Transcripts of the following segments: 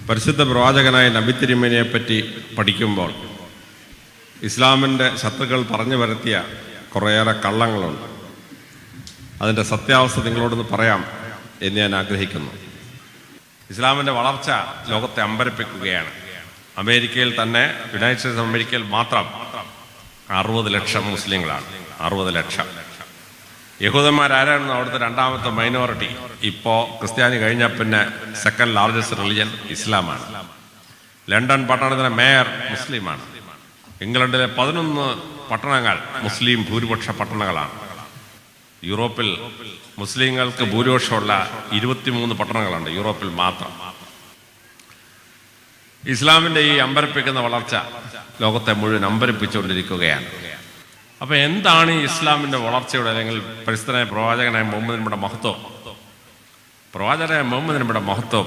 പരിശുദ്ധ പ്രവാചകനായ നബി തിരുമേനിയെപ്പറ്റി പഠിക്കുമ്പോൾ ഇസ്ലാമിൻ്റെ ശത്രുക്കൾ പറഞ്ഞു വരുത്തിയ കുറേയേറെ കള്ളങ്ങളുണ്ട്. അതിൻ്റെ സത്യാവസ്ഥ നിങ്ങളോടൊന്ന് പറയാം എന്ന് ഞാൻ ആഗ്രഹിക്കുന്നു. ഇസ്ലാമിൻ്റെ വളർച്ച ലോകത്തെ അമ്പരപ്പിക്കുകയാണ്. അമേരിക്കയിൽ തന്നെ, യുണൈറ്റഡ് സ്റ്റേറ്റ്സ് ഓഫ് അമേരിക്കയിൽ മാത്രം 60 ലക്ഷം മുസ്ലിങ്ങളാണ്. 60 ലക്ഷം. യഹൂദന്മാരായിരുന്നു അവിടുത്തെ രണ്ടാമത്തെ മൈനോറിറ്റി. ഇപ്പോൾ ക്രിസ്ത്യാനി കഴിഞ്ഞാൽ പിന്നെ സെക്കൻഡ് ലാർജസ്റ്റ് റിലിജൻ ഇസ്ലാമാണ്. ലണ്ടൻ പട്ടണത്തിലെ മേയർ മുസ്ലിമാണ്. ഇംഗ്ലണ്ടിലെ 11 പട്ടണങ്ങൾ മുസ്ലിം ഭൂരിപക്ഷ പട്ടണങ്ങളാണ്. യൂറോപ്പിൽ മുസ്ലിങ്ങൾക്ക് ഭൂരിപക്ഷമുള്ള 23 പട്ടണങ്ങളുണ്ട് യൂറോപ്പിൽ മാത്രം. ഇസ്ലാമിൻ്റെ ഈ അമ്പരപ്പിക്കുന്ന വളർച്ച ലോകത്തെ മുഴുവൻ അമ്പരപ്പിച്ചുകൊണ്ടിരിക്കുകയാണ്. അപ്പോൾ എന്താണ് ഈ ഇസ്ലാമിൻ്റെ വളർച്ചയുടെ അല്ലെങ്കിൽ പരിശുദ്ധനായ പ്രവാചകനായ മുഹമ്മദ് നബിയുടെ മഹത്വം? പ്രവാചകനായ മുഹമ്മദ് നബിയുടെ മഹത്വം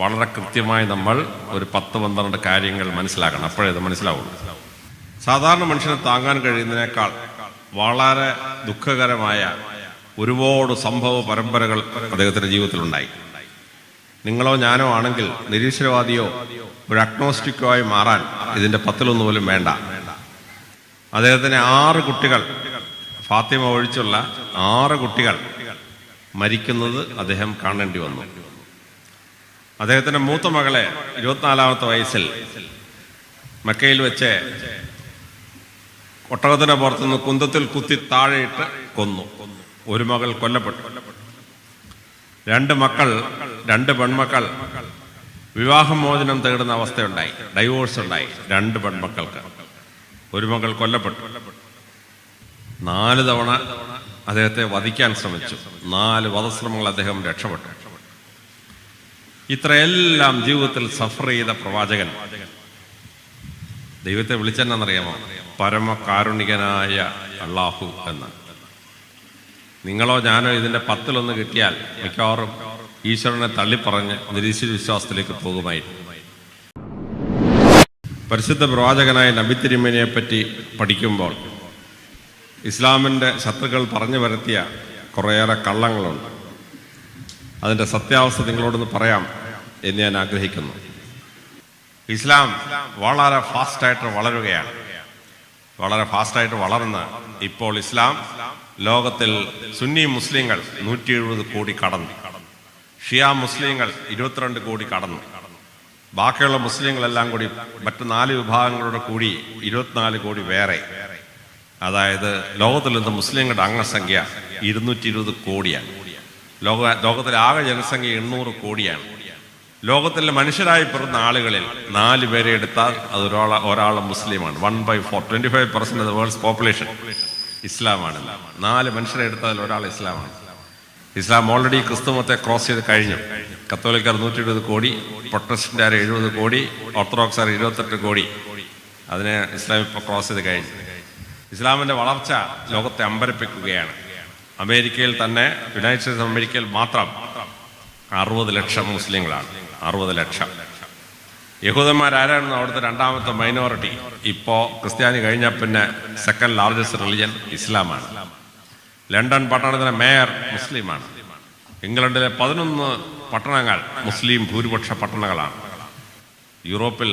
വളരെ കൃത്യമായി നമ്മൾ ഒരു 10-12 കാര്യങ്ങൾ മനസ്സിലാക്കണം. അപ്പോഴേ ഇത് മനസ്സിലാവുള്ളൂ. സാധാരണ മനുഷ്യനെ താങ്ങാൻ കഴിയുന്നതിനേക്കാൾ വളരെ ദുഃഖകരമായ ഒരുപാട് സംഭവ പരമ്പരകൾ അദ്ദേഹത്തിൻ്റെ ജീവിതത്തിലുണ്ടായി. നിങ്ങളോ ഞാനോ ആണെങ്കിൽ നിരീശ്വരവാദിയോ ഒരു അഗ്നോസ്റ്റിക്കോ ആയി മാറാൻ ഇതിൻ്റെ 10-1 പോലും വേണ്ട. അദ്ദേഹത്തിന് 6 കുട്ടികൾ, ഫാത്തിമ ഒഴിച്ചുള്ള 6 കുട്ടികൾ മരിക്കുന്നത് അദ്ദേഹം കാണേണ്ടി വന്നു. അദ്ദേഹത്തിൻ്റെ മൂത്ത മകളെ 24-ാമത്തെ വയസ്സിൽ മക്കയിൽ വെച്ച് ഒട്ടകത്തിൻ്റെ പുറത്തുനിന്ന് കുന്തത്തിൽ കുത്തി താഴെയിട്ട് കൊന്നു. ഒരു മകൾ കൊല്ലപ്പെട്ടു. 2 മക്കൾ, 2 പെൺമക്കൾ വിവാഹമോചനം തേടുന്ന അവസ്ഥയുണ്ടായി. ഡൈവോഴ്സ് ഉണ്ടായി 2 പെൺമക്കൾക്ക്. ഒരു മകൾ കൊല്ലപ്പെട്ടു. 4 തവണ അദ്ദേഹത്തെ വധിക്കാൻ ശ്രമിച്ചു. 4 വധശ്രമങ്ങൾ അദ്ദേഹം രക്ഷപ്പെട്ടു. ഇത്രയെല്ലാം ജീവിതത്തിൽ സഫർ ചെയ്ത പ്രവാചകൻ ദൈവത്തെ വിളിച്ചെന്നറിയാമോ? പരമകാരുണികനായ അള്ളാഹു എന്ന്. നിങ്ങളോ ഞാനോ ഇതിൻ്റെ 10-1 കിട്ടിയാൽ മിക്കവാറും ഈശ്വരനെ തള്ളിപ്പറഞ്ഞ് നിരീശ്വര വിശ്വാസത്തിലേക്ക് പോകുമായിരുന്നു. പരിശുദ്ധ പ്രവാചകനായ നബി തിരുമേനിയെപ്പറ്റി പഠിക്കുമ്പോൾ ഇസ്ലാമിൻ്റെ ശത്രുക്കൾ പറഞ്ഞു വരുത്തിയ കുറേയേറെ കള്ളങ്ങളുണ്ട്. അതിൻ്റെ സത്യാവസ്ഥ നിങ്ങളോടൊന്ന് പറയാം എന്ന് ഞാൻ ആഗ്രഹിക്കുന്നു. ഇസ്ലാം വളരെ ഫാസ്റ്റായിട്ട് വളരുകയാണ്. വളരെ ഫാസ്റ്റായിട്ട് വളർന്ന് ഇപ്പോൾ ഇസ്ലാം ലോകത്തിൽ സുന്നി മുസ്ലിങ്ങൾ 170 കോടി കടന്നു. ഷിയ മുസ്ലിങ്ങൾ 22 കോടി കടന്നു. ബാക്കിയുള്ള മുസ്ലിങ്ങളെല്ലാം കൂടി മറ്റ് 4 വിഭാഗങ്ങളോട് കൂടി 24 കോടി വേറെ. അതായത് ലോകത്തിൽ നിന്ന് മുസ്ലിങ്ങളുടെ അംഗസംഖ്യ 220 കോടിയാണ്. ലോകത്തിലെ ആകെ ജനസംഖ്യ 800 കോടിയാണ്. ലോകത്തിലെ മനുഷ്യരായി പിറന്ന ആളുകളിൽ 4 പേരെ എടുത്താൽ അത് ഒരാൾ മുസ്ലിമാണ്. 1/4, 25% ഓഫ് ദ വേൾഡ്സ് പോപ്പുലേഷൻ ഇസ്ലാമാണ്. 4 മനുഷ്യരെ എടുത്താൽ ഒരാൾ ഇസ്ലാമാണ്. ഇസ്ലാം ഓൾറെഡി ക്രിസ്തുമത്തെ ക്രോസ് ചെയ്ത് കഴിഞ്ഞു. കത്തോലിക്കർ 120 കോടി, പ്രൊട്ടസ്റ്റന്റുകാർ 70 കോടി, ഓർത്തഡോക്സാർ 28 കോടി. അതിനെ ഇസ്ലാം ഇപ്പോൾ ക്രോസ് ചെയ്ത് കഴിഞ്ഞു. ഇസ്ലാമിൻ്റെ വളർച്ച ലോകത്തെ അമ്പരപ്പിക്കുകയാണ്. അമേരിക്കയിൽ തന്നെ, യുണൈറ്റഡ് സ്റ്റേറ്റ്സ് ഓഫ് അമേരിക്കയിൽ മാത്രം 60 ലക്ഷം മുസ്ലിങ്ങളാണ്. 60 ലക്ഷം. യഹൂദന്മാരായിരുന്നു അവിടുത്തെ രണ്ടാമത്തെ മൈനോറിറ്റി. ഇപ്പോൾ ക്രിസ്ത്യാനി കഴിഞ്ഞാൽ പിന്നെ സെക്കൻഡ് ലാർജസ്റ്റ് റിലിജൻ ഇസ്ലാമാണ്. ലണ്ടൻ പട്ടണത്തിലെ മേയർ മുസ്ലിമാണ്. ഇംഗ്ലണ്ടിലെ 11 പട്ടണങ്ങൾ മുസ്ലിം ഭൂരിപക്ഷ പട്ടണങ്ങളാണ്. യൂറോപ്പിൽ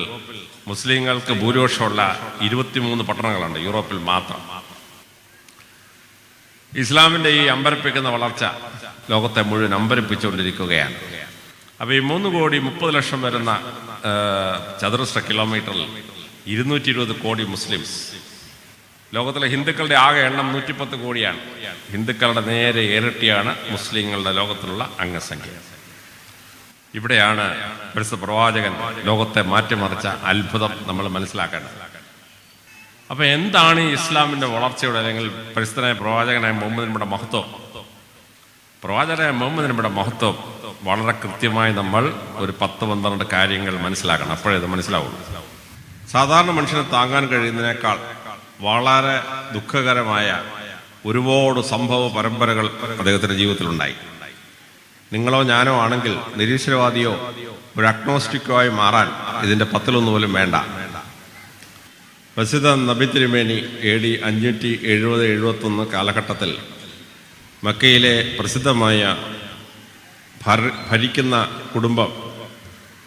മുസ്ലിങ്ങൾക്ക് ഭൂരിപക്ഷമുള്ള 23 പട്ടണങ്ങളുണ്ട് യൂറോപ്പിൽ മാത്രം. ഇസ്ലാമിൻ്റെ ഈ അമ്പരപ്പിക്കുന്ന വളർച്ച ലോകത്തെ മുഴുവൻ അമ്പരപ്പിച്ചുകൊണ്ടിരിക്കുകയാണ്. അപ്പോൾ ഈ 3,30,00,000 വരുന്ന ചതുരശ്ര കിലോമീറ്ററിൽ 220 കോടി മുസ്ലിംസ്. ലോകത്തിലെ ഹിന്ദുക്കളുടെ ആകെ എണ്ണം 110 കോടിയാണ്. ഹിന്ദുക്കളുടെ നേരെ ഇരട്ടിയാണ് മുസ്ലിങ്ങളുടെ ലോകത്തിലുള്ള അംഗസംഖ്യ. ഇവിടെയാണ് പരിശുദ്ധ പ്രവാചകൻ ലോകത്തെ മാറ്റിമറിച്ച അത്ഭുതം നമ്മൾ മനസ്സിലാക്കേണ്ടത്. അപ്പോൾ എന്താണ് ഈ ഇസ്ലാമിൻ്റെ വളർച്ചയുടെ അല്ലെങ്കിൽ പരിശുദ്ധനായ പ്രവാചകനായ മുഹമ്മദ് നബിയുടെ മഹത്വം? പ്രവാചകനായ മുഹമ്മദ് നബിയുടെ മഹത്വം വളരെ കൃത്യമായി നമ്മൾ ഒരു 10-12 കാര്യങ്ങൾ മനസ്സിലാക്കണം. അപ്പോഴേ ഇത് മനസ്സിലാവുള്ളൂ. സാധാരണ മനുഷ്യനെ താങ്ങാൻ കഴിയുന്നതിനേക്കാൾ വളരെ ദുഃഖകരമായ ഒരുപാട് സംഭവ പരമ്പരകൾ അദ്ദേഹത്തിൻ്റെ ജീവിതത്തിലുണ്ടായി. നിങ്ങളോ ഞാനോ ആണെങ്കിൽ നിരീശ്വരവാദിയോ ഒരു അഗ്നോസ്റ്റിക്കോ ആയി മാറാൻ ഇതിൻ്റെ 10-1 പോലും വേണ്ട. പരിശുദ്ധ നബി തിരുമേനി AD 570-71 കാലഘട്ടത്തിൽ മക്കയിലെ പ്രസിദ്ധമായ ഭരിക്കുന്ന കുടുംബം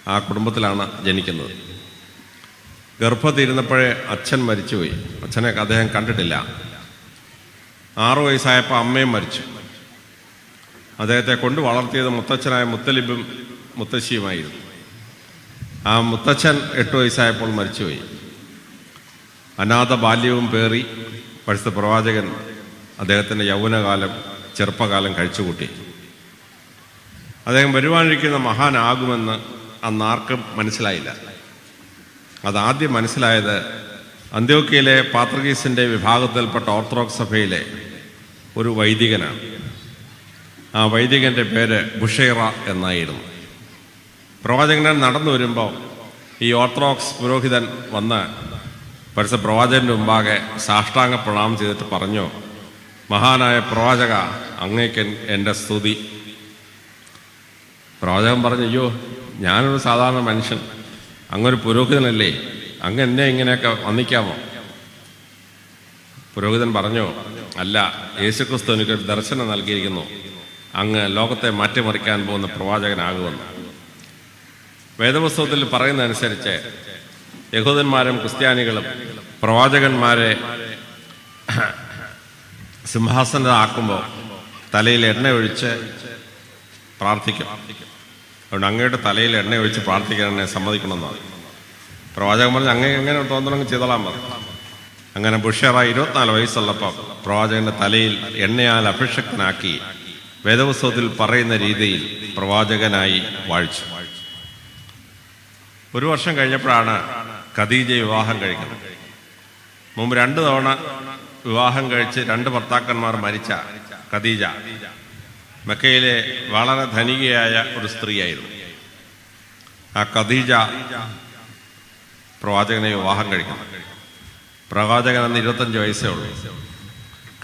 ആ കുടുംബത്തിലാണ് ജനിക്കുന്നത്. ഗർഭത്തിരുന്നപ്പോഴേ അച്ഛൻ മരിച്ചുപോയി. അച്ഛനെ അദ്ദേഹം കണ്ടിട്ടില്ല. 6 വയസ്സായപ്പോൾ അമ്മയും മരിച്ചു. അദ്ദേഹത്തെ കൊണ്ട് വളർത്തിയത് മുത്തച്ഛനായ മുത്തലിബും മുത്തശ്ശിയുമായിരുന്നു. ആ മുത്തച്ഛൻ 8 വയസ്സായപ്പോൾ മരിച്ചുപോയി. അനാഥ ബാല്യവും പേറി പരിശുദ്ധ പ്രവാചകൻ അദ്ദേഹത്തിൻ്റെ യൗവനകാലം ചെറുപ്പകാലം കഴിച്ചുകൂട്ടി. അദ്ദേഹം വരുവാനിരിക്കുന്ന മഹാനാകുമെന്ന് അന്നാർക്കും മനസ്സിലായില്ല. അതാദ്യം മനസ്സിലായത് അന്ത്യോക്യയിലെ പാത്രികീസിൻ്റെ വിഭാഗത്തിൽപ്പെട്ട ഓർത്തഡോക്സ് സഭയിലെ ഒരു വൈദികനാണ്. ആ വൈദികൻ്റെ പേര് ബുഷൈറ എന്നായിരുന്നു. പ്രവാചകൻ നടന്നു വരുമ്പോൾ ഈ ഓർത്തഡോക്സ് പുരോഹിതൻ വന്ന് പരിശുദ്ധ പ്രവാചകൻ്റെ മുമ്പാകെ സാഷ്ടാംഗ പ്രണാമം ചെയ്തിട്ട് പറഞ്ഞു, മഹാനായ പ്രവാചക, അങ്ങേക്ക് എൻ്റെ സ്തുതി. പ്രവാചകൻ പറഞ്ഞു, അയ്യോ, ഞാനൊരു സാധാരണ മനുഷ്യൻ, അങ്ങൊരു പുരോഹിതനല്ലേ, അങ്ങ് എന്നെ ഇങ്ങനെയൊക്കെ വന്നിക്കാമോ? പുരോഹിതൻ പറഞ്ഞു, അല്ല, യേശുക്രിസ്തു എനിക്കൊരു ദർശനം നൽകിയിരിക്കുന്നു, അങ്ങ് ലോകത്തെ മാറ്റിമറിക്കാൻ പോകുന്ന പ്രവാചകനാകുമെന്ന്. വേദപുസ്തകത്തിൽ പറയുന്നതനുസരിച്ച് യഹൂദന്മാരും ക്രിസ്ത്യാനികളും പ്രവാചകന്മാരെ സിംഹാസനമാക്കുമ്പോൾ തലയിൽ എണ്ണ ഒഴിച്ച് പ്രാർത്ഥിക്കും. അതുകൊണ്ട് അങ്ങയുടെ തലയിൽ എണ്ണ ഒഴിച്ച് പ്രാർത്ഥിക്കാൻ എന്നെ സമ്മതിക്കണമെന്നാണ്. പ്രവാചകൻ പറഞ്ഞ് അങ്ങ് എങ്ങനെ തോന്നണമെങ്കിൽ ചെയ്തോളാൻ പറഞ്ഞു. അങ്ങനെ ബുഷൈറ 24 വയസ്സുള്ളപ്പോൾ പ്രവാചകന്റെ തലയിൽ എണ്ണയാൽ അഭിഷക്തനാക്കി വേദപുസ്തകത്തിൽ പറയുന്ന രീതിയിൽ പ്രവാചകനായി വാഴിച്ചു. 1 വർഷം കഴിഞ്ഞപ്പോഴാണ് ഖദീജ വിവാഹം കഴിക്കുന്നത്. മുമ്പ് 2 തവണ വിവാഹം കഴിച്ച് 2 ഭർത്താക്കന്മാർ മരിച്ച ഖദീജ മക്കയിലെ വളരെ ധനികയായ ഒരു സ്ത്രീയായിരുന്നു. ആ ഖദീജ പ്രവാചകനെ വിവാഹം കഴിക്കണം. പ്രവാചകൻ അന്ന് 25 വയസ്സേ ഉള്ളൂ.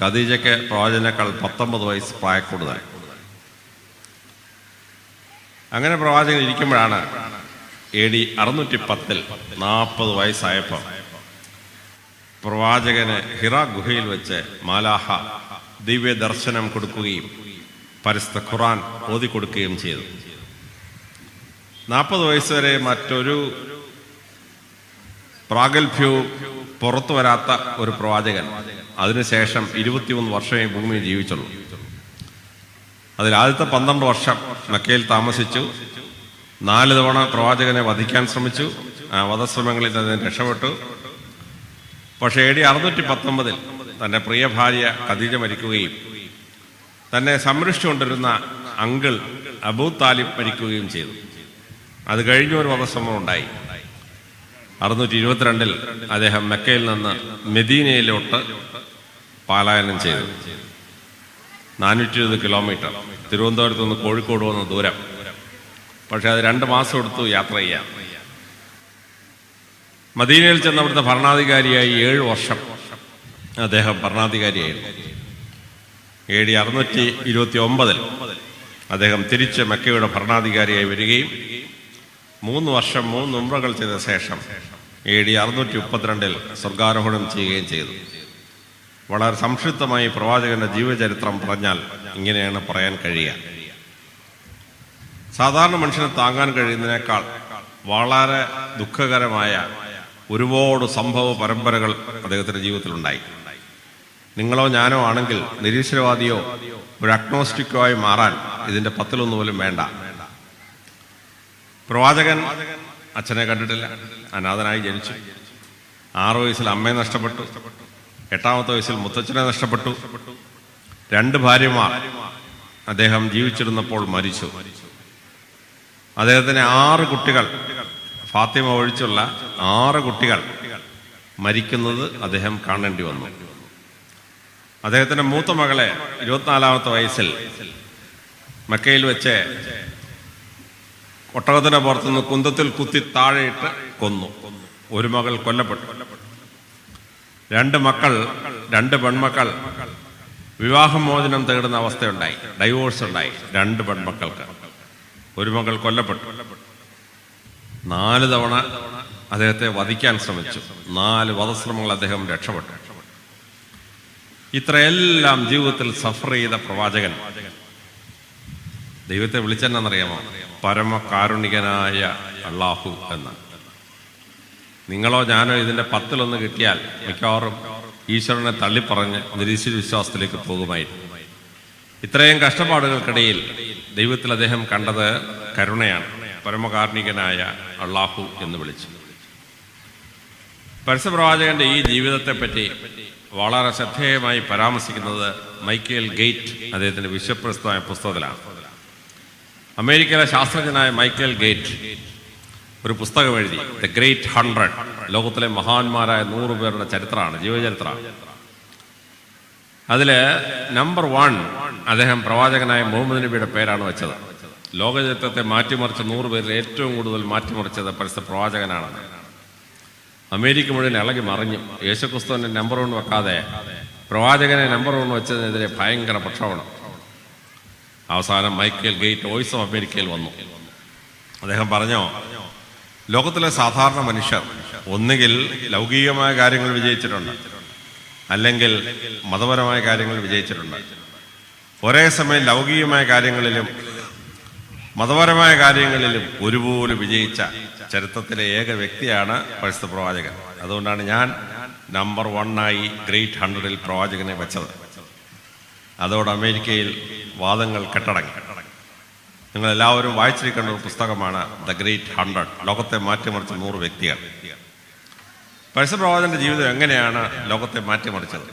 ഖദീജയ്ക്ക് പ്രവാചകനേക്കാൾ 19 വയസ്സ് പ്രായക്കൂടുതൽ. അങ്ങനെ പ്രവാചകൻ ഇരിക്കുമ്പോഴാണ് AD 610 40 വയസ്സായപ്പോൾ പ്രവാചകന് ഹിറ ഗുഹയിൽ വെച്ച് മാലാഹ ദിവ്യ ദർശനം കൊടുക്കുകയും പരിശുദ്ധ ഖുർആൻ ഓതിക്കൊടുക്കുകയും ചെയ്തു. 40 വയസ്സ് വരെ മറ്റൊരു പ്രാഗൽഭ്യവും പുറത്തു വരാത്ത ഒരു പ്രവാചകൻ അതിനുശേഷം 23 വർഷമേ ഭൂമിയിൽ ജീവിച്ചുള്ളൂ. അതിൽ ആദ്യത്തെ 12 വർഷം മക്കയിൽ താമസിച്ചു. 4 തവണ പ്രവാചകനെ വധിക്കാൻ ശ്രമിച്ചു. ആ വധശ്രമങ്ങളിൽ നിന്ന് രക്ഷപ്പെട്ടു. പക്ഷേ AD 619 തൻ്റെ പ്രിയ ഭാര്യ ഖദീജ മരിക്കുകയും തന്നെ സംരക്ഷിച്ചുകൊണ്ടിരുന്ന അങ്കിൾ അബൂ താലിബ് മരിക്കുകയും ചെയ്തു. അത് കഴിഞ്ഞ ഒരു വധശ്രമം ഉണ്ടായി. 622 അദ്ദേഹം മക്കയിൽ നിന്ന് മെദീനയിലോട്ട് പലായനം ചെയ്തു. 420 കിലോമീറ്റർ, തിരുവനന്തപുരത്ത് നിന്ന് കോഴിക്കോട് വന്ന ദൂരം. പക്ഷെ അത് 2 മാസം എടുത്തു യാത്ര ചെയ്യാം. മദീനയിൽ ചെന്ന് അവിടുത്തെ ഭരണാധികാരിയായി 7 വർഷം അദ്ദേഹം ഭരണാധികാരിയായിരുന്നു. AD 629 അദ്ദേഹം തിരിച്ച് മക്കയുടെ ഭരണാധികാരിയായി വരികയും 3 വർഷം 3 ഉംറകൾ ചെയ്ത ശേഷം AD 632 സ്വർഗാരോഹണം ചെയ്യുകയും ചെയ്തു. വളരെ സംക്ഷിപ്തമായി പ്രവാചകന്റെ ജീവചരിത്രം പറഞ്ഞാൽ ഇങ്ങനെയാണ് പറയാൻ കഴിയുക. സാധാരണ മനുഷ്യന് താങ്ങാൻ കഴിയുന്നതിനേക്കാൾ വളരെ ദുഃഖകരമായ ഒരുപാട് സംഭവ പരമ്പരകൾ അദ്ദേഹത്തിന്റെ ജീവിതത്തിലുണ്ടായി. നിങ്ങളോ ഞാനോ ആണെങ്കിൽ നിരീശ്വരവാദിയോ ഒരു അഗ്നോസ്റ്റിക്കോ ആയി മാറാൻ ഇതിന്റെ 10-1 പോലും വേണ്ട. പ്രവാചകൻ അച്ഛനെ കണ്ടിട്ടില്ല, അനാഥനായി ജനിച്ചു. 6 വയസ്സിൽ അമ്മയെ നഷ്ടപ്പെട്ടു. 8ാമത്തെ വയസ്സിൽ മുത്തച്ഛനെ നഷ്ടപ്പെട്ടു. 2 ഭാര്യമാർ അദ്ദേഹം ജീവിച്ചിരുന്നപ്പോൾ മരിച്ചു. അദ്ദേഹത്തിന് 6 കുട്ടികൾ, ഫാത്തിമ ഒഴിച്ചുള്ള 6 കുട്ടികൾ മരിക്കുന്നത് അദ്ദേഹം കാണേണ്ടി വന്നു. അദ്ദേഹത്തിന്റെ മൂത്ത മകളെ 24ാമത്തെ വയസ്സിൽ മക്കയിൽ വെച്ച് ഒട്ടകത്തിന്റെ പുറത്തുനിന്ന് കുന്തത്തിൽ കുത്തി താഴെയിട്ട് കൊന്നു. 1 മകൾ കൊല്ലപ്പെട്ടു. 2 മക്കൾ, 2 പെൺമക്കൾ വിവാഹമോചനം തേടുന്ന അവസ്ഥയുണ്ടായി, ഡൈവോഴ്സ് ഉണ്ടായി 2 പെൺമക്കൾക്ക്. 1 മകൾ കൊല്ലപ്പെട്ടു. 4 തവണ അദ്ദേഹത്തെ വധിക്കാൻ ശ്രമിച്ചു. 4 വധശ്രമങ്ങൾ അദ്ദേഹം രക്ഷപ്പെട്ടു. ഇത്രയെല്ലാം ജീവിതത്തിൽ സഫർ ചെയ്ത പ്രവാചകൻ ദൈവത്തെ വിളിച്ചെന്നറിയാമോ? പരമകാരുണികനായ അള്ളാഹു എന്ന്. നിങ്ങളോ ഞാനോ ഇതിൻ്റെ 10-1 കിട്ടിയാൽ മിക്കവാറും ഈശ്വരനെ തള്ളിപ്പറഞ്ഞ് നിരീശ്വര വിശ്വാസത്തിലേക്ക് പോകുമായിരുന്നു. ഇത്രയും കഷ്ടപ്പാടുകൾക്കിടയിൽ ദൈവത്തിൽ അദ്ദേഹം കണ്ടത് കരുണയാണ്. പരമകാരുണികനായ അള്ളാഹു എന്ന് വിളിച്ചു. പരസ്യപ്രവാചകന്റെ ഈ ജീവിതത്തെപ്പറ്റി വളരെ ശ്രദ്ധേയമായി പരാമർശിക്കുന്നത് മൈക്കേൽ ഗേറ്റ് അദ്ദേഹത്തിന്റെ വിശ്വപ്രസിദ്ധമായ പുസ്തകത്തിലാണ്. അമേരിക്കയിലെ ശാസ്ത്രജ്ഞനായ മൈക്കേൽ ഗേറ്റ് ഒരു പുസ്തകം എഴുതി, ദ ഗ്രേറ്റ് 100. ലോകത്തിലെ മഹാന്മാരായ 100 പേരുടെ ചരിത്രമാണ്, ജീവചരിത്രമാണ്. അതില് നമ്പർ 1 അദ്ദേഹം പ്രവാചകനായ മുഹമ്മദ് നബിയുടെ പേരാണ് വെച്ചത്. ലോകചരിത്രത്തെ മാറ്റിമറിച്ച 100 പേരിൽ ഏറ്റവും കൂടുതൽ മാറ്റിമറിച്ചത് പരസ്യ പ്രവാചകനാണ്. അമേരിക്ക മുഴുവൻ ഇളകി മറിഞ്ഞു. യേശുക്രിസ്തുവിനെ നമ്പർ 1 വെക്കാതെ പ്രവാചകനെ നമ്പർ 1 വെച്ചതിനെതിരെ ഭയങ്കര പ്രക്ഷോഭണം. അവസാനം മൈക്കേൽ ഗേറ്റ് വോയിസ് ഓഫ് അമേരിക്കയിൽ വന്നു. അദ്ദേഹം പറഞ്ഞു, ലോകത്തിലെ സാധാരണ മനുഷ്യർ ഒന്നുകിൽ ലൗകികമായ കാര്യങ്ങൾ വിജയിച്ചിട്ടുണ്ട്, അല്ലെങ്കിൽ മതപരമായ കാര്യങ്ങൾ വിജയിച്ചിട്ടുണ്ട്. ഒരേ സമയം ലൗകികമായ കാര്യങ്ങളിലും മതപരമായ കാര്യങ്ങളിലും ഒരുപോലെ വിജയിച്ച ചരിത്രത്തിലെ ഏക വ്യക്തിയാണ് പരസ്യ പ്രവാചകൻ. അതുകൊണ്ടാണ് ഞാൻ നമ്പർ 1 ഗ്രേറ്റ് 100 പ്രവാചകനെ വെച്ചത്. അതോടെ അമേരിക്കയിൽ വാദങ്ങൾ കെട്ടടങ്ങി. നിങ്ങളെല്ലാവരും വായിച്ചിരിക്കേണ്ട ഒരു പുസ്തകമാണ് ദ ഗ്രേറ്റ് 100, ലോകത്തെ മാറ്റിമറിച്ച 100 വ്യക്തികൾ. പരസ്യ പ്രവാചകന്റെ ജീവിതം എങ്ങനെയാണ് ലോകത്തെ മാറ്റിമറിച്ചത്?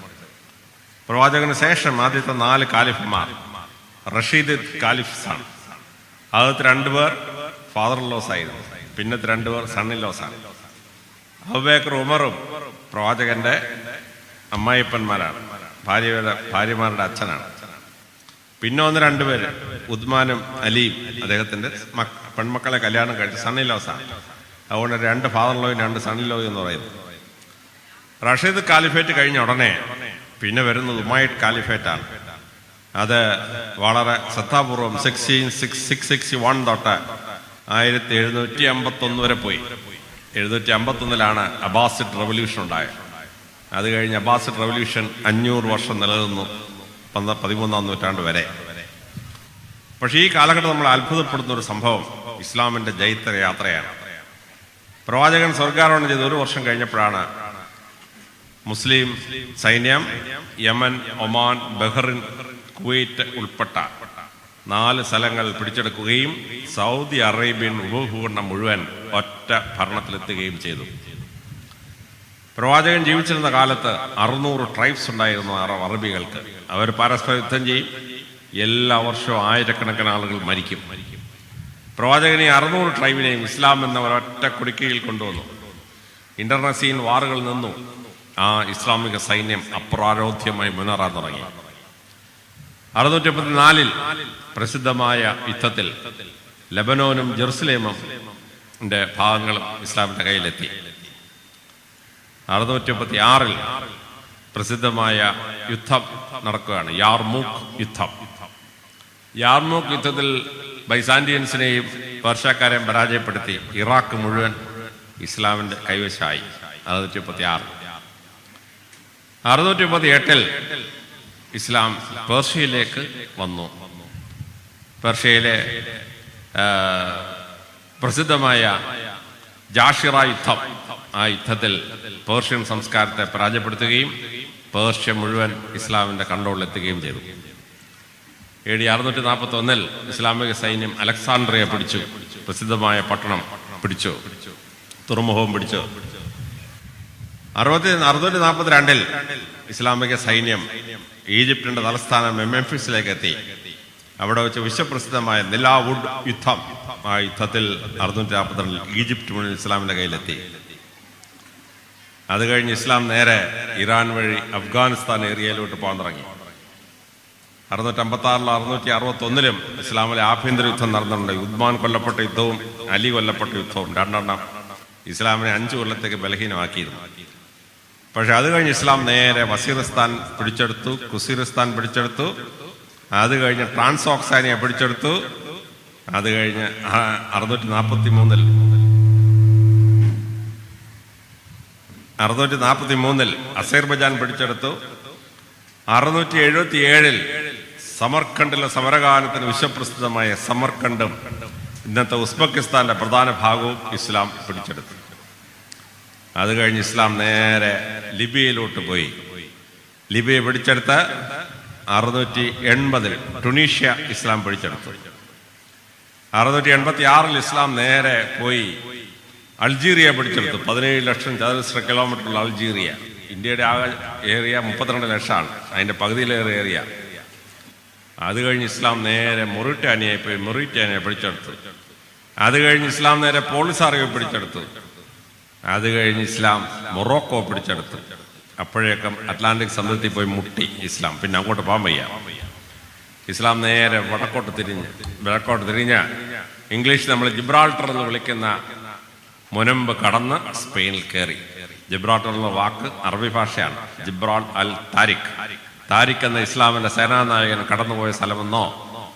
പ്രവാചകന് ശേഷം ആദ്യത്തെ 4 കാലിഫന്മാർ റഷീദ് കാലിഫ്സാണ്. ആദ്യത്തെ 2 പേർ ഫാദർ ഇൻ ലോസ് ആയിരുന്നു, പിന്നത്തെ 2 പേർ സൺ ഇൻ ലോസ് ആണ്. അബൂബക്കർ ഉമറും പ്രവാചകന്റെ അമ്മായിപ്പന്മാരാണ്, ഭാര്യമാരുടെ അച്ഛനാണ്. പിന്നെ 2 പേര് ഉദ്മാനും അലിയും അദ്ദേഹത്തിന്റെ പെൺമക്കളെ കല്യാണം കഴിച്ച് സൺ ഇൻ ലോസ് ആണ്. അതുകൊണ്ട് 2 ഫാദർ ഇൻ ലോയും 2 സൺ ഇൻ ലോയും എന്ന് പറയുന്നു. റഷീദ് കാലിഫേറ്റ് കഴിഞ്ഞ ഉടനെ പിന്നെ വരുന്നത് ഉമയ്യദ് കാലിഫേറ്റ് ആണ്. അത് വളരെ ശ്രദ്ധാപൂർവം 661 തൊട്ട് 1751 വരെ പോയി. 751 അബ്ബാസിഡ് റവല്യൂഷൻ ഉണ്ടായത്. അത് കഴിഞ്ഞ് അബ്ബാസിഡ് റവല്യൂഷൻ 500 വർഷം നിലനിന്നു, 13-ാം നൂറ്റാണ്ട് വരെ. പക്ഷേ ഈ കാലഘട്ടം നമ്മൾ അത്ഭുതപ്പെടുന്ന ഒരു സംഭവം ഇസ്ലാമിന്റെ ജൈത്ര യാത്രയാണ്. പ്രവാചകൻ സ്വർഗാരോഹണം ചെയ്ത് 1 വർഷം കഴിഞ്ഞപ്പോഴാണ് മുസ്ലിം സൈന്യം യമൻ, ഒമാൻ, ബഹ്റിൻ, കുവൈറ്റ് ഉൾപ്പെട്ട 4 സ്ഥലങ്ങൾ പിടിച്ചെടുക്കുകയും സൗദി അറേബ്യൻ ഉപഭൂഖണ്ഡം മുഴുവൻ ഒറ്റ ഭരണത്തിലെത്തുകയും ചെയ്തു. പ്രവാചകൻ ജീവിച്ചിരുന്ന കാലത്ത് 600 ട്രൈബ്സ് ഉണ്ടായിരുന്നു അറബികൾക്ക്. അവർ പരസ്പര യുദ്ധം ചെയ്യും. എല്ലാ വർഷവും ആയിരക്കണക്കിന് ആളുകൾ മരിക്കും. പ്രവാചകനെ 600 ട്രൈബിനെയും ഇസ്ലാം എന്ന ഒരൊറ്റ കുടിക്കയിൽ കൊണ്ടുവന്നു. ഇന്റർനസീൻ വാറുകൾ നിന്നു. ആ ഇസ്ലാമിക സൈന്യം അപ്രാരോധ്യമായി മുന്നേറാൻ തുടങ്ങി. 654 പ്രസിദ്ധമായ യുദ്ധത്തിൽ ലെബനോനും ജെറുസലേമും ഭാഗങ്ങളും ഇസ്ലാമിന്റെ കയ്യിലെത്തി. 656 പ്രസിദ്ധമായ യുദ്ധം നടക്കുകയാണ്, യാർമൂക്ക് യുദ്ധം. യാർമൂക്ക് യുദ്ധത്തിൽ ബൈസാന്റിയൻസിനെയും പേർഷ്യക്കാരെയും പരാജയപ്പെടുത്തി ഇറാഖ് മുഴുവൻ ഇസ്ലാമിന്റെ കൈവശമായി. 656. 658 ഇസ്ലാം പേർഷ്യയിലേക്ക് വന്നു. പേർഷ്യയിലെ പ്രസിദ്ധമായ ജാഷിറ യുദ്ധം, ആ യുദ്ധത്തിൽ പേർഷ്യൻ സംസ്കാരത്തെ പരാജയപ്പെടുത്തുകയും പേർഷ്യ മുഴുവൻ ഇസ്ലാമിന്റെ കൺട്രോളിലെത്തുകയും ചെയ്തു. AD 641 ഇസ്ലാമിക സൈന്യം അലക്സാണ്ട്രിയ പിടിച്ചു. പ്രസിദ്ധമായ പട്ടണം പിടിച്ചു, തുറമുഖവും പിടിച്ചു. 642 ഇസ്ലാമിക സൈന്യം ഈജിപ്തിന്റെ തലസ്ഥാനം മെംഫിസിലേക്ക് എത്തി. അവിടെ വെച്ച് വിശ്വപ്രസിദ്ധമായ നിലാവുഡ് യുദ്ധം, ആ യുദ്ധത്തിൽ 642 ഈജിപ്റ്റ് മുഴുവൻ ഇസ്ലാമിന്റെ കയ്യിലെത്തി. അത് കഴിഞ്ഞ് ഇസ്ലാം നേരെ ഇറാൻ വഴി അഫ്ഗാനിസ്ഥാൻ ഏരിയയിലോട്ട് പോകാൻ തുടങ്ങി. 656 661 ഇസ്ലാമിലെ ആഭ്യന്തര യുദ്ധം നടന്നിട്ടുണ്ട്. ഉദ്മാൻ കൊല്ലപ്പെട്ട യുദ്ധവും അലി കൊല്ലപ്പെട്ട യുദ്ധവും 2 ഇസ്ലാമിനെ 5 കൊല്ലത്തേക്ക് ബലഹീനമാക്കിയിരുന്നു. പക്ഷെ അത് കഴിഞ്ഞ് ഇസ്ലാം നേരെ വസീറിസ്ഥാൻ പിടിച്ചെടുത്തു, ഖുസീറിസ്ഥാൻ പിടിച്ചെടുത്തു. അത് കഴിഞ്ഞ് ട്രാൻസോക്സാനിയ പിടിച്ചെടുത്തു. അത് കഴിഞ്ഞ് 643 അസർബൈജാൻ പിടിച്ചെടുത്തു. 677 സമർഖണ്ഡിലെ സമരഗാനത്തിന് വിശ്വപ്രസിദ്ധമായ സമർഖണ്ഡും ഇന്നത്തെ ഉസ്ബെക്കിസ്ഥാന്റെ പ്രധാന ഭാഗവും ഇസ്ലാം പിടിച്ചെടുത്തു. അത് കഴിഞ്ഞ് ഇസ്ലാം നേരെ ലിബിയയിലോട്ട് പോയി. ലിബിയ പിടിച്ചെടുത്ത് 680 ടുണീഷ്യ ഇസ്ലാം പിടിച്ചെടുത്തു. 686 ഇസ്ലാം നേരെ പോയി അൾജീരിയ പിടിച്ചെടുത്തു. 17 ലക്ഷം ചതുരശ്ര കിലോമീറ്ററുള്ള അൾജീരിയ. ഇന്ത്യയുടെ ആകെ ഏരിയ 32 ലക്ഷമാണ്, അതിൻ്റെ പകുതിയിലേറെ ഏരിയ. അത് കഴിഞ്ഞ് ഇസ്ലാം നേരെ മൊറിറ്റാനിയയിൽ പോയി മൊറിറ്റാനിയ പിടിച്ചെടുത്തു. അത് കഴിഞ്ഞ് ഇസ്ലാം നേരെ പോളിസാറിയോ പിടിച്ചെടുത്തു. അത് കഴിഞ്ഞ് ഇസ്ലാം മൊറോക്കോ പിടിച്ചെടുത്തു. അപ്പോഴേക്കും അറ്റ്ലാന്റിക് സമുദ്രത്തിൽ പോയി മുട്ടി ഇസ്ലാം. പിന്നെ അങ്ങോട്ട് പോകാൻ വയ്യ. ഇസ്ലാം നേരെ വടക്കോട്ട് തിരിഞ്ഞ് ഇംഗ്ലീഷ് നമ്മൾ ജിബ്രാൾട്ടർ എന്ന് വിളിക്കുന്ന മുനമ്പ് കടന്ന് സ്പെയിനിൽ കയറി. ജിബ്രാൾട്ടർ എന്ന വാക്ക് അറബി ഭാഷയാണ്. ജിബ്രാൾ അൽ താരിഖ്. താരിഖ് എന്ന ഇസ്ലാമിന്റെ സേനാനായകൻ കടന്നുപോയ സ്ഥലമെന്നോ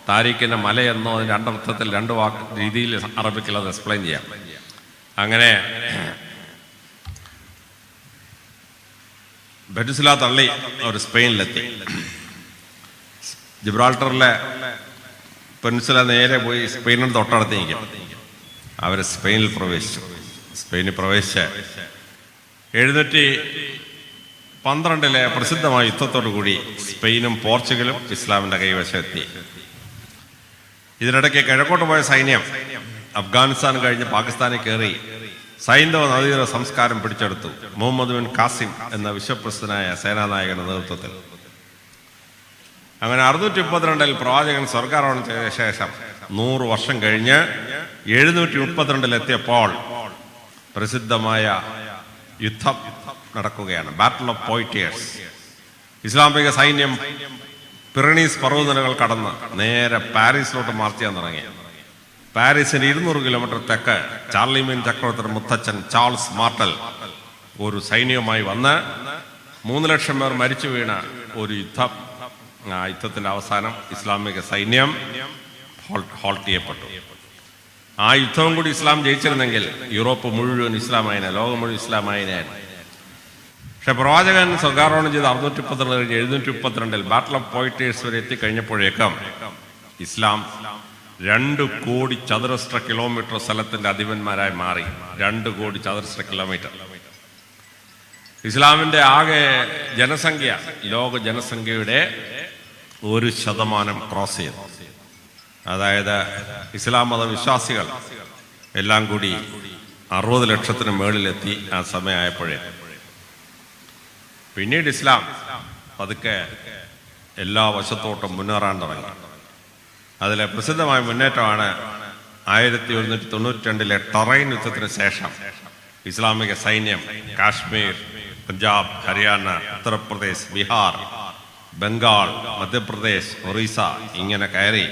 താരിഖിന്റെ മലയെന്നോ അതിന് രണ്ടർത്ഥത്തിൽ രണ്ട് വാക്ക് രീതിയിൽ അറബിക്കിൽ അത് എക്സ്പ്ലെയിൻ ചെയ്യാം. അങ്ങനെ ബെറ്റുസില തള്ളി അവർ സ്പെയിനിലെത്തി. ജിബ്രാൾട്ടറിലെ പെൻസില നേരെ പോയി സ്പെയിനിൽ തൊട്ടടുത്ത് നിൽക്കും. അവർ സ്പെയിനിൽ പ്രവേശിച്ചു. സ്പെയിനിൽ പ്രവേശിച്ച് 712 പ്രസിദ്ധമായ യുദ്ധത്തോടുകൂടി സ്പെയിനും പോർച്ചുഗലും ഇസ്ലാമിന്റെ കൈവശമെത്തി. ഇതിനിടയ്ക്ക് കിഴക്കോട്ട് പോയ സൈന്യം അഫ്ഗാനിസ്ഥാൻ കഴിഞ്ഞ് പാകിസ്ഥാനിൽ കയറി സൈന്ധവ നദീതീര സംസ്കാരം പിടിച്ചെടുത്തു. മുഹമ്മദ് ബിൻ ഖാസിം എന്ന വിശ്വപ്രസിദ്ധനായ സേനാനായകന്റെ നേതൃത്വത്തിൽ. അങ്ങനെ 632 പ്രവാചകൻ സ്വർഗാരോഹണം ചെയ്ത ശേഷം 100 വർഷം കഴിഞ്ഞ് 732 പ്രസിദ്ധമായ യുദ്ധം നടക്കുകയാണ്. Battle of Poitiers. ഇസ്ലാമിക സൈന്യം പിറണീസ് പർവ്വതനിരകൾ കടന്ന് നേരെ പാരീസിലോട്ട് മാർച്ച് ചെയ്യാൻ തുടങ്ങി. പാരീസിന് 200 കിലോമീറ്റർ തെക്ക് ചാർലിമീൻ ചക്രവർത്തിയുടെ മുത്തച്ഛൻ ചാൾസ് മാർട്ടൽ ഒരു സൈന്യവുമായി വന്ന് 3 ലക്ഷം പേർ മരിച്ചു വീണ ഒരു യുദ്ധം. ആ യുദ്ധത്തിന്റെ അവസാനം ഇസ്ലാമിക സൈന്യം ഹോൾട്ട് ചെയ്യപ്പെട്ടു. ആ യുദ്ധവും കൂടി ഇസ്ലാം ജയിച്ചിരുന്നെങ്കിൽ യൂറോപ്പ് മുഴുവൻ ഇസ്ലാമായനെ, ലോകം മുഴുവൻ ഇസ്ലാമായനെ. പക്ഷെ പ്രവാചകൻ സ്വർഗാരോഹണം ചെയ്ത് 632 കഴിഞ്ഞ് 732 ബാറ്റിൽ ഓഫ് പോയിറ്റേഴ്സ് വരെ എത്തിക്കഴിഞ്ഞപ്പോഴേക്കും ഇസ്ലാം 2 കോടി ചതുരശ്ര കിലോമീറ്റർ സ്ഥലത്തിന്റെ അധിപന്മാരായി മാറി. 2 കോടി ചതുരശ്ര കിലോമീറ്റർ. ഇസ്ലാമിന്റെ ആകെ ജനസംഖ്യ ലോക ജനസംഖ്യയുടെ 1% ക്രോസ് ചെയ്തു. അതായത് ഇസ്ലാം മത വിശ്വാസികൾ എല്ലാം കൂടി 60 ലക്ഷത്തിന് മേളിലെത്തി ആ സമയമായപ്പോഴേ. പിന്നീട് ഇസ്ലാം പതുക്കെ എല്ലാ വശത്തോട്ടും മുന്നേറാൻ തുടങ്ങി. അതിലെ പ്രസിദ്ധമായ മുന്നേറ്റമാണ് 1192 ടറൈൻ യുദ്ധത്തിന് ശേഷം ഇസ്ലാമിക സൈന്യം കാശ്മീർ, പഞ്ചാബ്, ഹരിയാന, ഉത്തർപ്രദേശ്, ബീഹാർ, ബംഗാൾ, മധ്യപ്രദേശ്, ഒറീസ ഇങ്ങനെ കയറി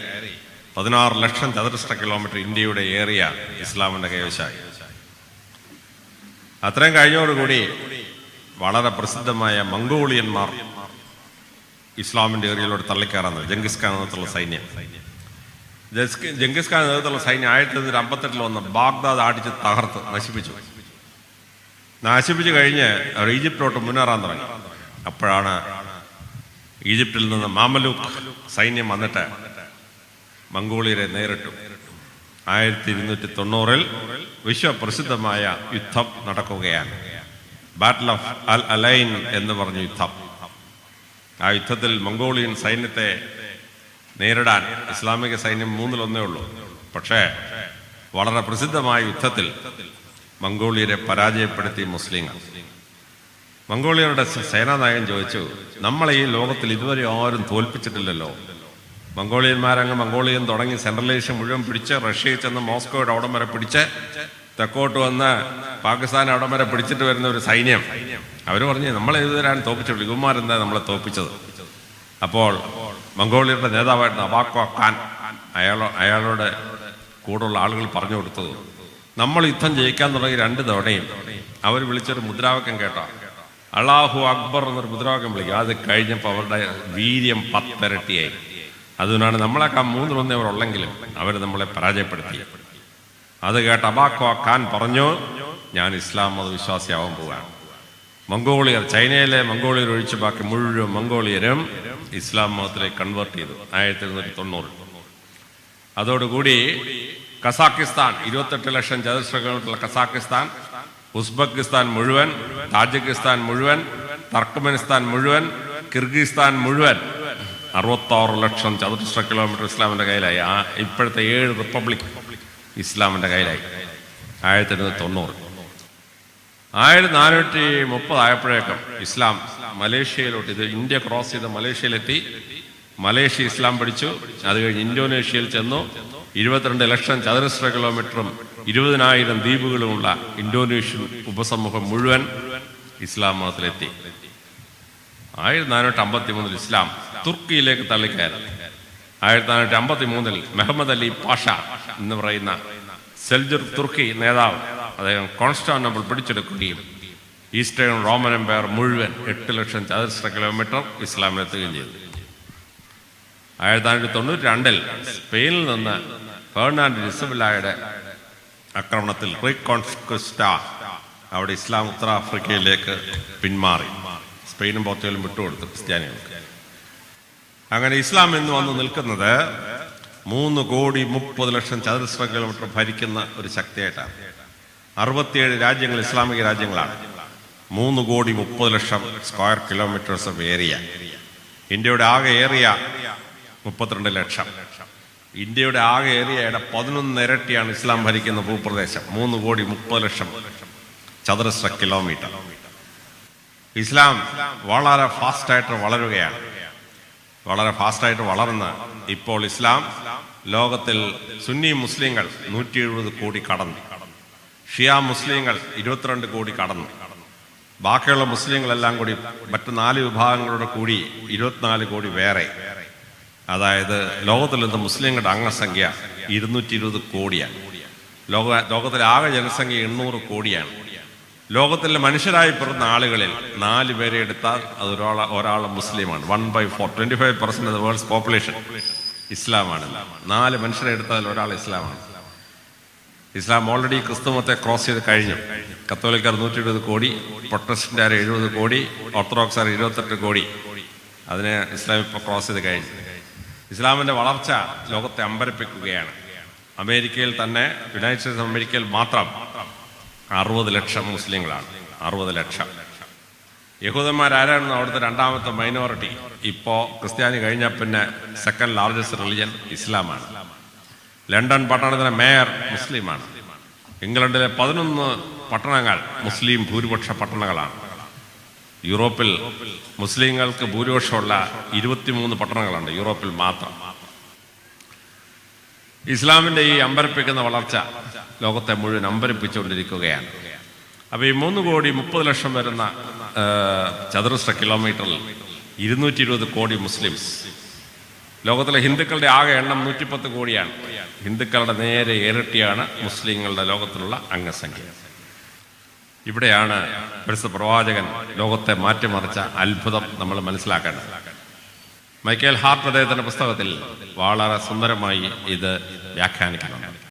16 ലക്ഷം ചതുരശ്ര കിലോമീറ്റർ ഇന്ത്യയുടെ ഏരിയ ഇസ്ലാമിന്റെ കൈവശമായി. അത്രയും കഴിഞ്ഞോടുകൂടി വളരെ പ്രസിദ്ധമായ മംഗോളിയന്മാർ ഇസ്ലാമിന്റെ ഏരിയയിലൂടെ തള്ളിക്കയറുന്നത്. ജംഗിസ് ഖാൻ നേതൃത്വമുള്ള സൈന്യം. ജംഗിസ് ഖാൻ നേതൃത്വമുള്ള സൈന്യം 1958 വന്ന് ബാഗ്ദാദ് അടിച്ച് തകർത്ത് നശിപ്പിച്ചു കഴിഞ്ഞ് അവർ ഈജിപ്തിലോട്ട് മുന്നേറാൻ തുടങ്ങി. അപ്പോഴാണ് ഈജിപ്തിൽ നിന്ന് മാമലൂക്ക് സൈന്യം വന്നിട്ട് മംഗോളിയരെ നേരിട്ടു. 1290 വിശ്വപ്രസിദ്ധമായ യുദ്ധം നടക്കുകയാണ്. ബാറ്റിൽ ഓഫ് അൽ അലൈൻ എന്ന് പറഞ്ഞ യുദ്ധം. ആ യുദ്ധത്തിൽ മംഗോളിയൻ സൈന്യത്തെ നേരിടാൻ ഇസ്ലാമിക സൈന്യം 3-1 ഉള്ളൂ. പക്ഷേ വളരെ പ്രസിദ്ധമായ യുദ്ധത്തിൽ മംഗോളിയരെ പരാജയപ്പെടുത്തി മുസ്ലിങ്ങൾ. മംഗോളിയരുടെ സേനാനായകൻ ചോദിച്ചു, നമ്മളെ ഈ ലോകത്തിൽ ഇതുവരെ ആരും തോൽപ്പിച്ചിട്ടില്ലല്ലോ. മംഗോളിയൻ തുടങ്ങി സെൻട്രൽ ഏഷ്യ മുഴുവൻ പിടിച്ച് റഷ്യയിൽ ചെന്ന് മോസ്കോയുടെ അവിടം വരെ പിടിച്ച് തെക്കോട്ട് വന്ന് പാകിസ്ഥാൻ അവിടം വരെ പിടിച്ചിട്ട് വരുന്ന ഒരു സൈന്യം. അവർ പറഞ്ഞ് നമ്മളെ ഇതുവരെയാണ് തോൽപ്പിച്ചിട്ടുള്ളൂ, ഇവന്മാരെന്താ നമ്മളെ തോൽപ്പിച്ചത്. അപ്പോൾ മംഗോളിയരുടെ നേതാവായിട്ട് അബാക്കോ ഖാൻ അയാളുടെ കൂടെയുള്ള ആളുകൾ പറഞ്ഞു കൊടുത്തത്, നമ്മൾ യുദ്ധം ജയിക്കാൻ തുടങ്ങി 2 തവണയും അവർ വിളിച്ചൊരു മുദ്രാവാക്യം കേട്ടോ, അല്ലാഹു അക്ബർ എന്നൊരു മുദ്രാവാക്യം വിളിക്കും. അത് കഴിഞ്ഞപ്പോൾ അവരുടെ വീര്യം 10 ഇരട്ടിയായി. അതുകൊണ്ടാണ് നമ്മളെക്കാൾ 3-1 അവരുള്ളെങ്കിലും അവർ നമ്മളെ പരാജയപ്പെടുത്തി. അത് കേട്ട് അബാക്കോ ഖാൻ പറഞ്ഞു, ഞാൻ ഇസ്ലാം മതവിശ്വാസിയാവാൻ പോവുകയാണ്. മംഗോളിയർ, ചൈനയിലെ മംഗോളിയർ ഒഴിച്ച് ബാക്കി മുഴുവൻ മംഗോളിയരും ഇസ്ലാം മതത്തിലേക്ക് കൺവേർട്ട് ചെയ്തു 1790. അതോടുകൂടി കസാക്കിസ്ഥാൻ, 28 ലക്ഷം ചതുരശ്ര കിലോമീറ്ററുള്ള കസാക്കിസ്ഥാൻ, ഉസ്ബെക്കിസ്ഥാൻ മുഴുവൻ, താജിക്കിസ്ഥാൻ മുഴുവൻ, തർക്കമെനിസ്ഥാൻ മുഴുവൻ, കിർഗിസ്ഥാൻ മുഴുവൻ 66 ലക്ഷം ചതുരശ്ര കിലോമീറ്റർ ഇസ്ലാമിൻ്റെ കയ്യിലായി. ഇപ്പോഴത്തെ 7 റിപ്പബ്ലിക് ഇസ്ലാമിൻ്റെ കയ്യിലായി 1790. 1430 ആയപ്പോഴേക്കും ഇസ്ലാം മലേഷ്യയിലോട്ട്, ഇത് ഇന്ത്യ ക്രോസ് ചെയ്ത് മലേഷ്യയിലെത്തി. മലേഷ്യ ഇസ്ലാം പഠിച്ചു. അത് കഴിഞ്ഞ് ഇന്തോനേഷ്യയിൽ ചെന്നു. 22 ലക്ഷം ചതുരശ്ര കിലോമീറ്ററും 20,000 ദ്വീപുകളുമുള്ള ഇന്തോനേഷ്യൻ ഉപസമൂഹം മുഴുവൻ ഇസ്ലാം മതത്തിലെത്തി. 1453 ഇസ്ലാം തുർക്കിയിലേക്ക് തള്ളിക്കയറി. 1453 മുഹമ്മദ് അലി പാഷ എന്ന് പറയുന്ന സെൽജുക് തുർക്കി നേതാവ്, അദ്ദേഹം കോൺസ്റ്റാന്റിനോപ്പിൾ പിടിച്ചെടുക്കുകയും ഈസ്റ്റേൺ റോമൻ എംപയർ മുഴുവൻ 8 ലക്ഷം ചതുരശ്ര കിലോമീറ്റർ ഇസ്ലാമിലെത്തുകയും ചെയ്തു. 1492 സ്പെയിനിൽ നിന്ന് ഫെർണാണ്ടോ ഇസബെല്ലയുടെ ആക്രമണത്തിൽ റീകോൺക്വിസ്റ്റ, അവിടെ ഇസ്ലാം ഉത്തരാഫ്രിക്കയിലേക്ക് പിന്മാറി. സ്പെയിനും പോർച്ചുഗലും വിട്ടുകൊടുത്തു ക്രിസ്ത്യാനികൾക്ക്. അങ്ങനെ ഇസ്ലാം എന്ന് വന്ന് നിൽക്കുന്നത് 3,30,00,000 ചതുരശ്ര കിലോമീറ്റർ ഭരിക്കുന്ന ഒരു ശക്തിയായിട്ടാണ്. 67 രാജ്യങ്ങൾ ഇസ്ലാമിക രാജ്യങ്ങളാണ്. 3,30,00,000 സ്ക്വയർ കിലോമീറ്റേഴ്സ് ഓഫ് ഏരിയ. ഇന്ത്യയുടെ ആകെ ഏരിയ 32 ലക്ഷം. ഇന്ത്യയുടെ ആകെ ഏരിയയുടെ 11 ഇരട്ടിയാണ് ഇസ്ലാം ഭരിക്കുന്ന ഭൂപ്രദേശം. 3,30,00,000 ചതുരശ്ര കിലോമീറ്റർ. ഇസ്ലാം വളരെ ഫാസ്റ്റായിട്ട് വളരുകയാണ്. വളരെ ഫാസ്റ്റായിട്ട് വളർന്ന് ഇപ്പോൾ ഇസ്ലാം ലോകത്തിൽ സുന്നി മുസ്ലിങ്ങൾ 170 കോടി കടന്നു. ഷിയ മുസ്ലിങ്ങൾ 22 കോടി കടന്നു. ബാക്കിയുള്ള മുസ്ലിങ്ങളെല്ലാം കൂടി മറ്റ് 4 വിഭാഗങ്ങളോട് കൂടി 24 കോടി വേറെ. അതായത് ലോകത്തിൽ നിന്ന് മുസ്ലിങ്ങളുടെ അംഗസംഖ്യ 220 കോടിയാണ്. ലോകത്തിലെ ആകെ ജനസംഖ്യ 800 കോടിയാണ്. ലോകത്തിലെ മനുഷ്യരായി പിറന്ന ആളുകളിൽ 4 പേരെ എടുത്താൽ അത് ഒരാൾ മുസ്ലിമാണ്. 1/4, 25% ഓഫ് ദ വേൾഡ്സ് പോപ്പുലേഷൻ ഇസ്ലാമാണ്. 4 മനുഷ്യരെ എടുത്താൽ ഒരാൾ ഇസ്ലാമാണ്. ഇസ്ലാം ഓൾറെഡി ക്രിസ്തുമത്തെ ക്രോസ് ചെയ്ത് കഴിഞ്ഞു. കത്തോലിക്കാർ 120 കോടി, പ്രൊട്ടസ്റ്റന്റുകാർ 70 കോടി, ഓർത്തഡോക്സാർ 28 കോടി. അതിനെ ഇസ്ലാം ഇപ്പോൾ ക്രോസ് ചെയ്ത് കഴിഞ്ഞു. ഇസ്ലാമിൻ്റെ വളർച്ച ലോകത്തെ അമ്പരപ്പിക്കുകയാണ്. അമേരിക്കയിൽ തന്നെ, യുണൈറ്റഡ് സ്റ്റേറ്റ്സ് അമേരിക്കയിൽ മാത്രം 60 ലക്ഷം മുസ്ലിങ്ങളാണ്. 60 ലക്ഷം. യഹൂദന്മാരായിരുന്നു അവിടുത്തെ രണ്ടാമത്തെ മൈനോറിറ്റി. ഇപ്പോൾ ക്രിസ്ത്യാനി കഴിഞ്ഞാൽ പിന്നെ സെക്കൻഡ് ലാർജസ്റ്റ് റിലിജൻ ഇസ്ലാമാണ്. ലണ്ടൻ പട്ടണത്തിലെ മേയർ മുസ്ലിമാണ്. ഇംഗ്ലണ്ടിലെ 11 പട്ടണങ്ങൾ മുസ്ലിം ഭൂരിപക്ഷ പട്ടണങ്ങളാണ്. യൂറോപ്പിൽ മുസ്ലിങ്ങൾക്ക് ഭൂരിപക്ഷമുള്ള 23 പട്ടണങ്ങളുണ്ട് യൂറോപ്പിൽ മാത്രം. ഇസ്ലാമിൻ്റെ ഈ അമ്പരപ്പിക്കുന്ന വളർച്ച ലോകത്തെ മുഴുവൻ അമ്പരപ്പിച്ചുകൊണ്ടിരിക്കുകയാണ്. അപ്പോൾ ഈ 3,30,00,000 വരുന്ന ചതുരശ്ര കിലോമീറ്ററിൽ 220 കോടി മുസ്ലിംസ്. ലോകത്തിലെ ഹിന്ദുക്കളുടെ ആകെ എണ്ണം 110 കോടിയാണ്. ഹിന്ദുക്കളുടെ നേരെ ഇരട്ടിയാണ് മുസ്ലിങ്ങളുടെ ലോകത്തിലുള്ള അംഗസംഖ്യ. ഇവിടെയാണ് പരിശുദ്ധ പ്രവാചകൻ ലോകത്തെ മാറ്റിമറിച്ച അത്ഭുതം നമ്മൾ മനസ്സിലാക്കേണ്ടത്. മൈക്കേൽ ഹാർട്ട് അദ്ദേഹത്തിൻ്റെ പുസ്തകത്തിൽ വളരെ സുന്ദരമായി ഇത് വ്യാഖ്യാനിക്കുന്നുണ്ട്.